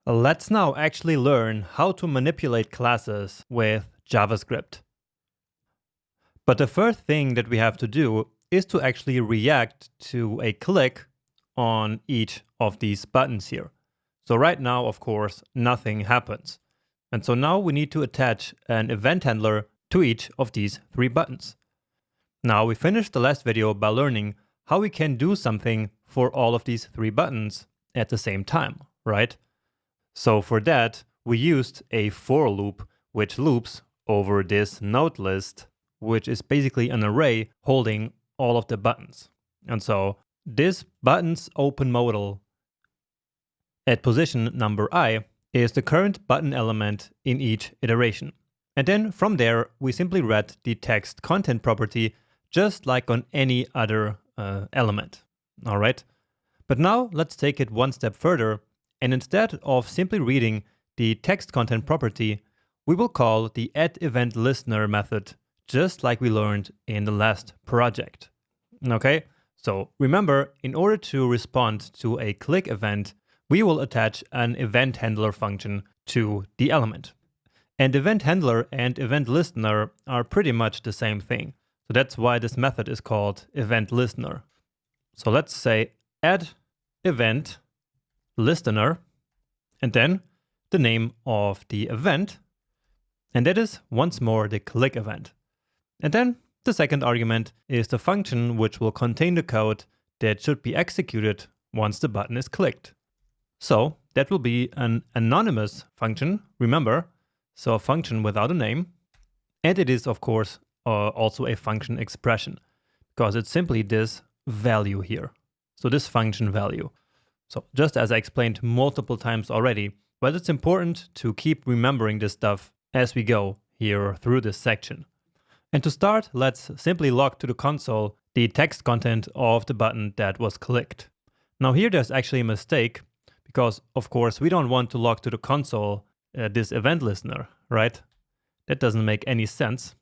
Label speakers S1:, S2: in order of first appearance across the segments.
S1: Let's now actually learn how to manipulate classes with JavaScript. But the first thing that we have to do is to actually react to a click on each of these buttons here. So right now, of course, nothing happens. And so now we need to attach an event handler to each of these three buttons. Now we finished the last video by learning how we can do something for all of these three buttons at the same time, right? So for that, we used a for loop, which loops over this node list, which is basically an array holding all of the buttons. And so this button's open modal at position number I is the current button element in each iteration. And then from there, we simply read the text content property just like on any other element. All right. But now let's take it one step further. And instead of simply reading the text content property, we will call the addEventListener method, just like we learned in the last project. Okay, so remember, in order to respond to a click event, we will attach an event handler function to the element. And event handler and event listener are pretty much the same thing. So that's why this method is called event listener. So let's say add event listener, and then the name of the event, and that is once more the click event. And then the second argument is the function which will contain the code that should be executed once the button is clicked. So that will be an anonymous function, remember, so a function without a name, and it is of course also a function expression, because it's simply this value here, so this function value. So just as I explained multiple times already, but it's important to keep remembering this stuff as we go here through this section. And to start, let's simply log to the console the text content of the button that was clicked. Now here there's actually a mistake, because of course we don't want to log to the console this event listener, right? That doesn't make any sense.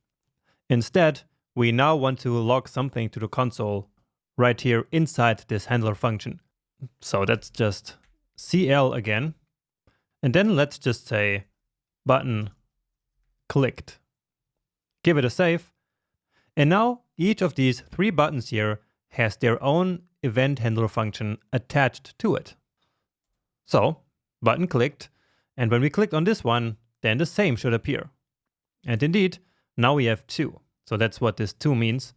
S1: Instead, we now want to log something to the console right here inside this handler function. So that's just CL again. And then let's just say button clicked. Give it a save. And now each of these three buttons here has their own event handler function attached to it. So button clicked. And when we clicked on this one, then the same should appear. And indeed, now we have two. So that's what this 2 means.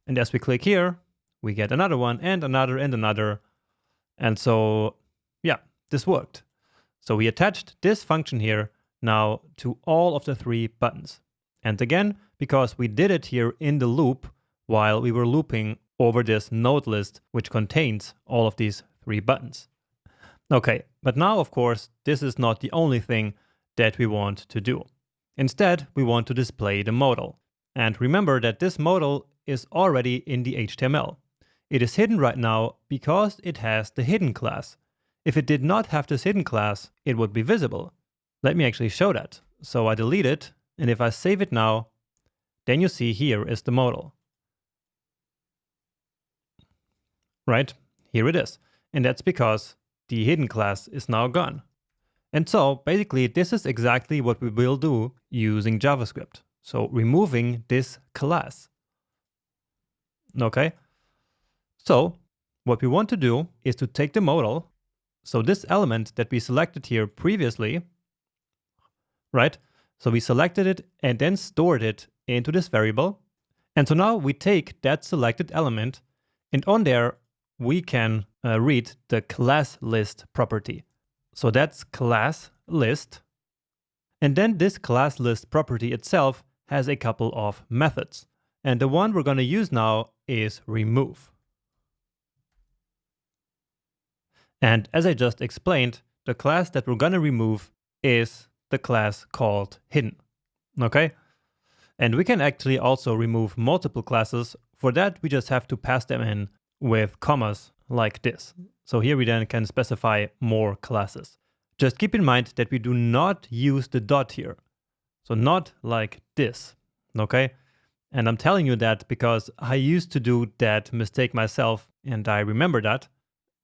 S1: And as we click here, we get another one and another and another. And so, yeah, this worked. So we attached this function here now to all of the three buttons. And again, because we did it here in the loop while we were looping over this node list, which contains all of these three buttons. Okay, but now, of course, this is not the only thing that we want to do. Instead, we want to display the modal. And remember that this modal is already in the HTML. It is hidden right now because it has the hidden class. If it did not have this hidden class, it would be visible. Let me actually show that. So I delete it, and if I save it now, then you see here is the modal. Right? Here it is. And that's because the hidden class is now gone. And so basically this is exactly what we will do using JavaScript. So removing this class. Okay? So what we want to do is to take the modal, so this element that we selected here previously, right? So we selected it and then stored it into this variable. And so now we take that selected element, and on there we can read the class list property. So that's class list. And then this class list property itself has a couple of methods. And the one we're going to use now is remove. And as I just explained, the class that we're going to remove is the class called hidden. Okay? And we can actually also remove multiple classes. For that, we just have to pass them in with commas like this. So here we then can specify more classes. Just keep in mind that we do not use the dot here. So not like this. Okay? And I'm telling you that because I used to do that mistake myself and I remember that.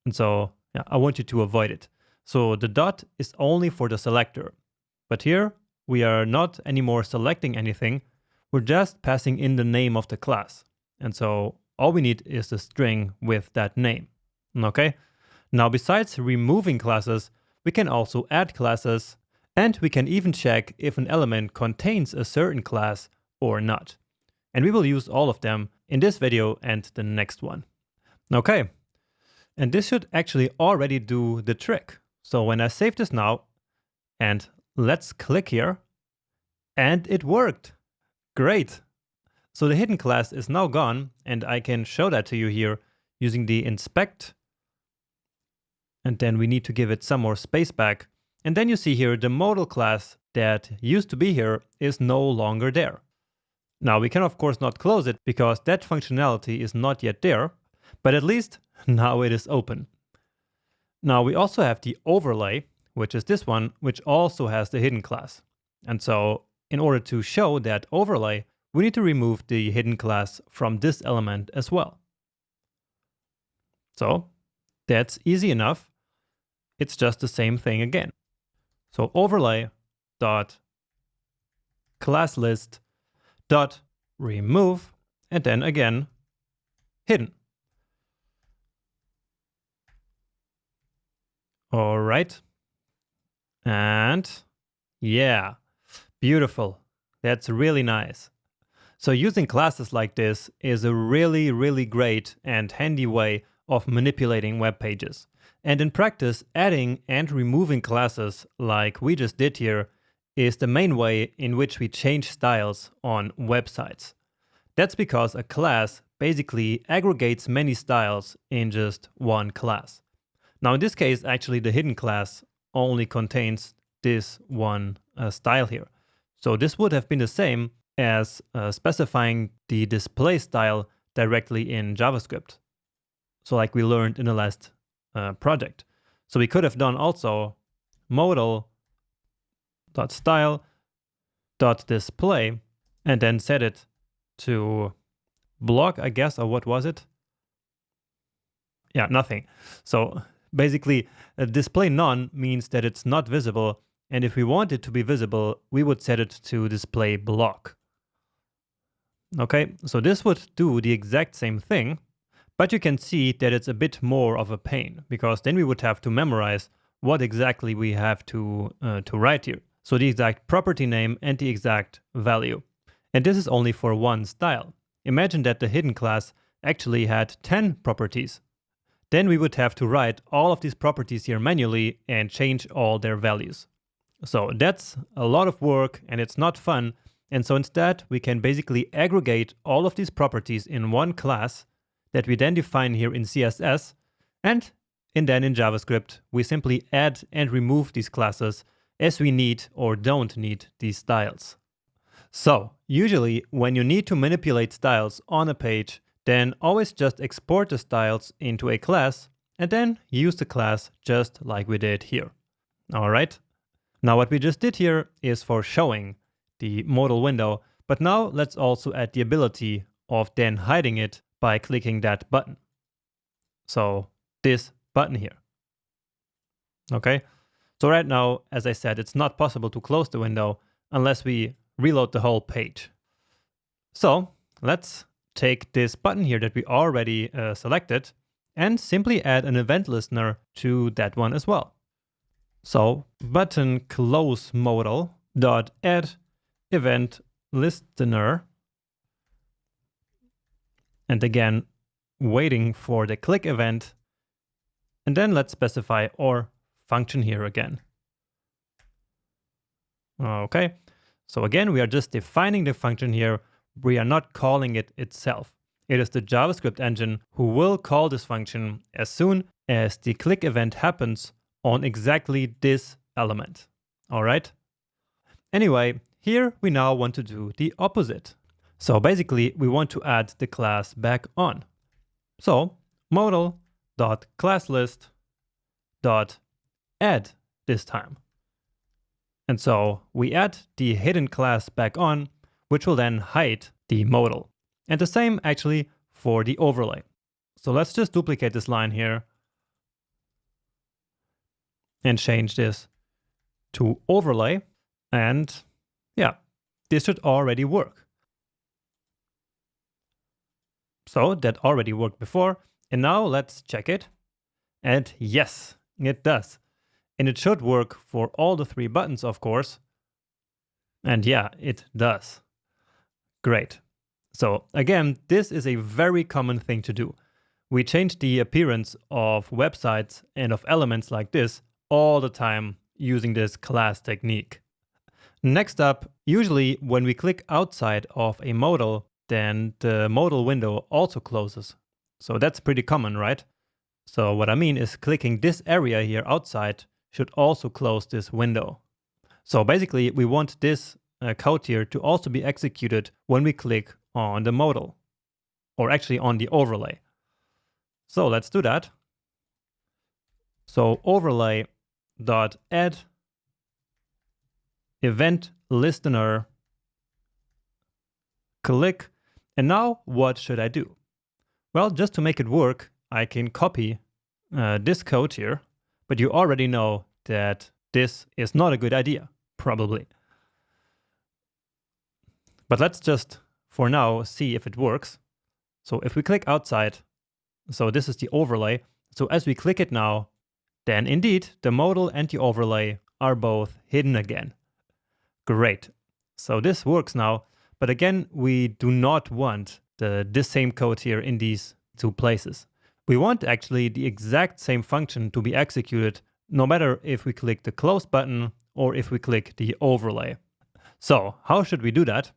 S1: And so yeah, I want you to avoid it. So the dot is only for the selector. But here we are not anymore selecting anything. We're just passing in the name of the class. And so all we need is the string with that name. Okay? Now, besides removing classes, we can also add classes, and we can even check if an element contains a certain class or not. And we will use all of them in this video and the next one. Okay, and this should actually already do the trick. So when I save this now, and let's click here, and it worked. Great. So the hidden class is now gone, and I can show that to you here using the inspect. And then we need to give it some more space back. And then you see here the modal class that used to be here is no longer there. Now we can of course not close it because that functionality is not yet there, but at least now it is open. Now we also have the overlay, which is this one, which also has the hidden class. And so in order to show that overlay, we need to remove the hidden class from this element as well. So that's easy enough. It's just the same thing again. So overlay dot class list dot remove, and then again hidden. All right. And yeah, beautiful. That's really nice. So using classes like this is a really great and handy way of manipulating web pages. And in practice, adding and removing classes like we just did here is the main way in which we change styles on websites. That's because a class basically aggregates many styles in just one class. Now in this case, actually the hidden class only contains this one style here. So this would have been the same as specifying the display style directly in JavaScript. So like we learned in the last project. So we could have done also modal.style.display and then set it to block, I guess, or what was it? Yeah, nothing. So basically, display none means that it's not visible, and if we want it to be visible, we would set it to display block. Okay, so this would do the exact same thing, but you can see that it's a bit more of a pain, because then we would have to memorize what exactly we have to write here. So the exact property name and the exact value. And this is only for one style. Imagine that the hidden class actually had 10 properties. Then we would have to write all of these properties here manually and change all their values. So that's a lot of work and it's not fun. And so instead, we can basically aggregate all of these properties in one class that we then define here in CSS, and then in JavaScript, we simply add and remove these classes as we need or don't need these styles. So usually when you need to manipulate styles on a page, then always just export the styles into a class and then use the class just like we did here. All right. Now what we just did here is for showing the modal window, but now let's also add the ability of then hiding it by clicking that button. So this button here. Okay. So right now, as I said, it's not possible to close the window unless we reload the whole page. So let's take this button here that we already selected and simply add an event listener to that one as well. So button close modal dot add event listener, and again waiting for the click event, and then let's specify our function here again. Okay, so again we are just defining the function here. We are not calling it itself. It is the JavaScript engine who will call this function as soon as the click event happens on exactly this element. All right. Anyway, here we now want to do the opposite. So basically we want to add the class back on. So modal.classList.add this time. And so we add the hidden class back on, which will then hide the modal. And the same actually for the overlay. So let's just duplicate this line here. and change this to overlay. And yeah, this should already work. So that already worked before. And now let's check it. And yes, it does. And it should work for all the 3 buttons, of course. And yeah, it does. Great. So again, this is a very common thing to do. We change the appearance of websites and of elements like this all the time using this class technique. Next up, usually when we click outside of a modal, then the modal window also closes. So that's pretty common, right? So what I mean is clicking this area here outside should also close this window. So basically we want this code here to also be executed when we click on the modal, or actually on the overlay. So let's do that. So overlay dot add event listener click. And now what should I do? Well, just to make it work, I can copy this code here, but you already know that this is not a good idea, probably. But let's just, for now, see if it works. So if we click outside, so this is the overlay. So as we click it now, then indeed the modal and the overlay are both hidden again. Great. So this works now, but again, we do not want this same code here in these 2 places. We want actually the exact same function to be executed no matter if we click the close button or if we click the overlay. So how should we do that?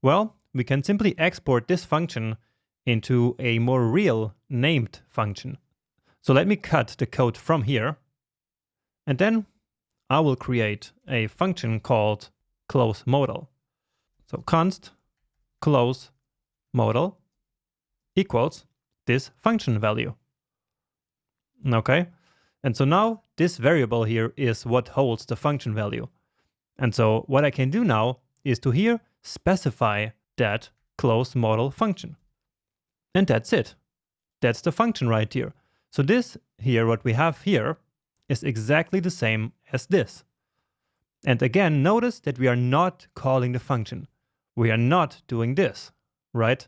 S1: Well, we can simply export this function into a more real named function. So let me cut the code from here, and then I will create a function called close modal. So const close modal equals this function value. Okay, and so now this variable here is what holds the function value. And so what I can do now is to here specify that close modal function. And that's it. That's the function right here. So this here, what we have here, is exactly the same as this. And again, notice that we are not calling the function. We are not doing this, right?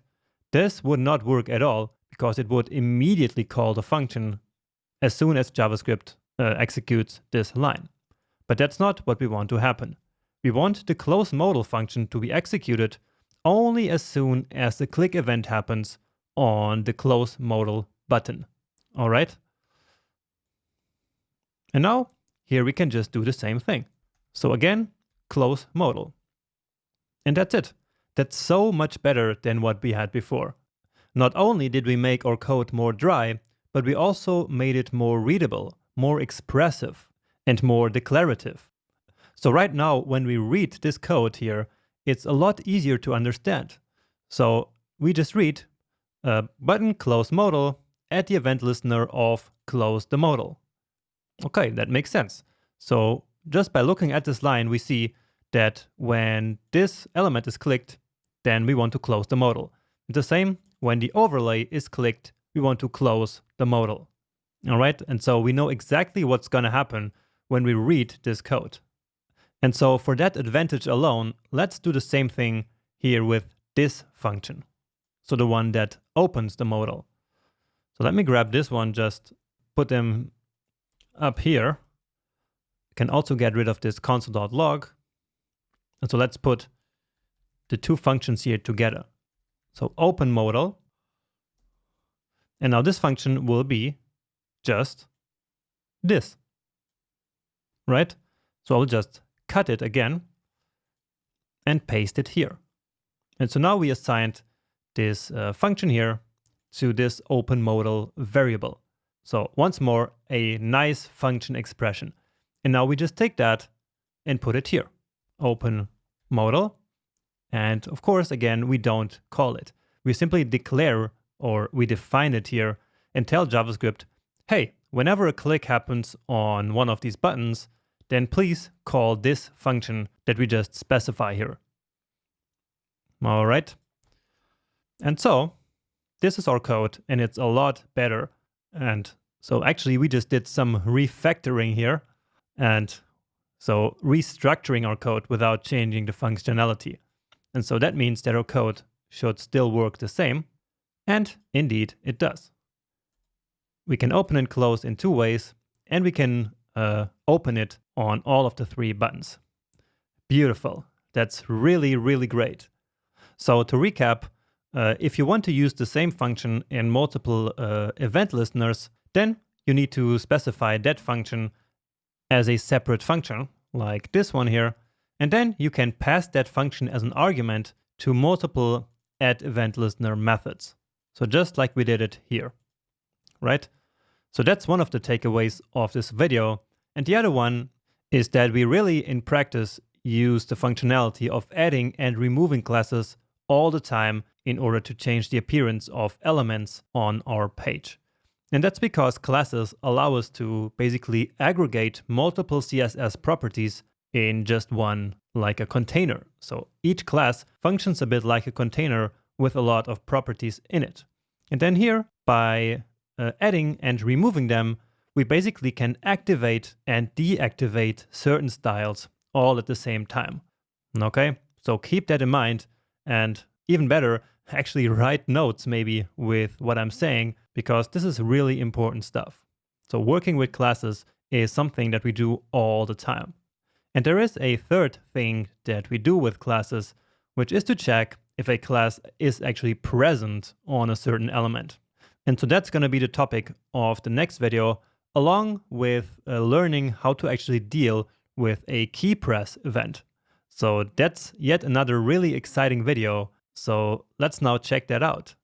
S1: This would not work at all because it would immediately call the function as soon as JavaScript executes this line. But that's not what we want to happen. We want the close modal function to be executed only as soon as the click event happens on the close modal button. All right? And now here we can just do the same thing. So again, close modal. And that's it. That's so much better than what we had before. Not only did we make our code more dry, but we also made it more readable, more expressive, and more declarative. So right now, when we read this code here, it's a lot easier to understand. So we just read button close modal at the event listener of close the modal. Okay, that makes sense. So just by looking at this line, we see that when this element is clicked, then we want to close the modal. The same, when the overlay is clicked, we want to close the modal. All right, and so we know exactly what's going to happen when we read this code. And so for that advantage alone, let's do the same thing here with this function. So the one that opens the modal. So let me grab this one, just put them up here. Can also get rid of this console.log. And so let's put the 2 functions here together. So open modal. And now this function will be just this, right? So I'll just cut it again and paste it here. And so now we assigned this function here to this open modal variable. So once more, a nice function expression. And now we just take that and put it here. Open modal. And of course, again, we don't call it. We simply declare, or we define it here and tell JavaScript, hey, whenever a click happens on one of these buttons, then please call this function that we just specify here. All right. And so this is our code, and it's a lot better. And so actually we just did some refactoring here. And so restructuring our code without changing the functionality. And so that means that our code should still work the same. And indeed, it does. We can open and close in two ways, and we can open it on all of the three buttons. Beautiful. That's really, really great. So to recap, if you want to use the same function in multiple event listeners, then you need to specify that function as a separate function, like this one here, and then you can pass that function as an argument to multiple addEventListener methods. So just like we did it here, right? So that's one of the takeaways of this video. And the other one is that we really, in practice, use the functionality of adding and removing classes all the time in order to change the appearance of elements on our page. And that's because classes allow us to basically aggregate multiple CSS properties in just one, like a container. So each class functions a bit like a container with a lot of properties in it. And then here, by adding and removing them, we basically can activate and deactivate certain styles all at the same time. Okay, so keep that in mind, and even better, actually write notes maybe with what I'm saying, because this is really important stuff. So working with classes is something that we do all the time. And there is a third thing that we do with classes, which is to check if a class is actually present on a certain element. And so that's going to be the topic of the next video, along with learning how to actually deal with a key press event. So that's yet another really exciting video. So let's now check that out.